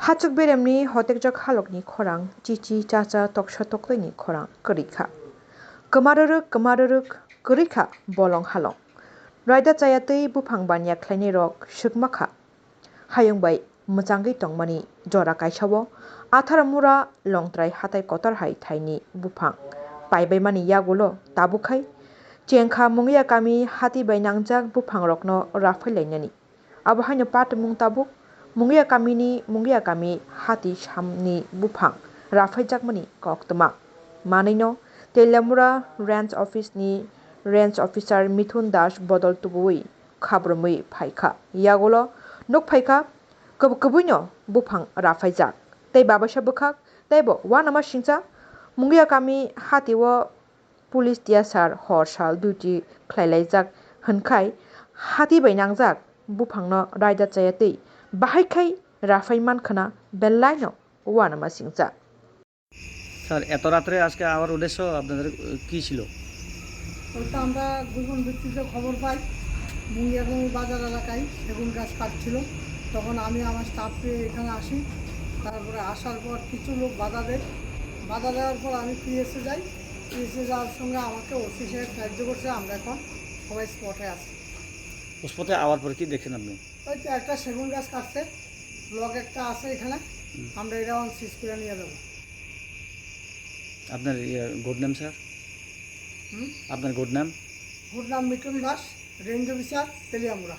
Hachuk beremni hotekjak halokni khorang chichi chacha toksa toklaini khorang korikha. Kemaruruk korikha bolong halong. Raida Chaya tei Bwphang bania khlaini rok sukmakha. Hayungbai muchangai tongmani jora kaisao atharamura longtrai hatai kotar hai thaini Bwphang. Paibaimani yagulo tabukhai chengkha mungya kami hati bai nangjak Bwphang rokno Raphai lainani. Abahaino patumung tabuk mungya kami hati samni Bwphang Raphai jakmani koktuma. Manino Telamura range officer Mithun Das bodol tubui khabrumui phaikha. Yagulo nuk phaikha Kwpwlwng Bwphang Raphai jak. Tei babasa bwkhak teibo wanama singcha mungya kami hati o police tiasar hor sal duty khlailajak hwnkhai hati bai nangjak Bwphang no Raida Chaya tei bahaikhai Raphai mankhana belai no wanama singcha. Sir এত রাত্রে আজকে আবার উদ্দেশ্য আপনাদের কি ছিল? ওটা আমরা গোপন ভিত্তিতে খবর পাই মুঙ্গিয়াগামী বাজার এলাকায় সেগুন গাছ কাটছিল। তখন আমি আমার স্টাফকে এখানে আসি। তারপরে আসার পর কিছু লোক বাধা দেওয়ার পর আমি পিএসে যাই। পিএসে যাওয়ার সঙ্গে আমাকে ওসি সাহেব সাহায্য করছে। আমরা এখন সবাই স্পটে আছি। স্পটে আওয়ার পর কি দেখেন আপনি? ওই তো একটা সেগুন গাছ কাটছে, ব্লক একটা আছে এখানে। আমরা এটা সিজ করে নিয়ে যাবো। আপনার গুড নেম স্যার? আপনার গুড নাম? গুড নাম মিঠুন দাস, রেঞ্জ অফিসার তেলিয়ামুড়া।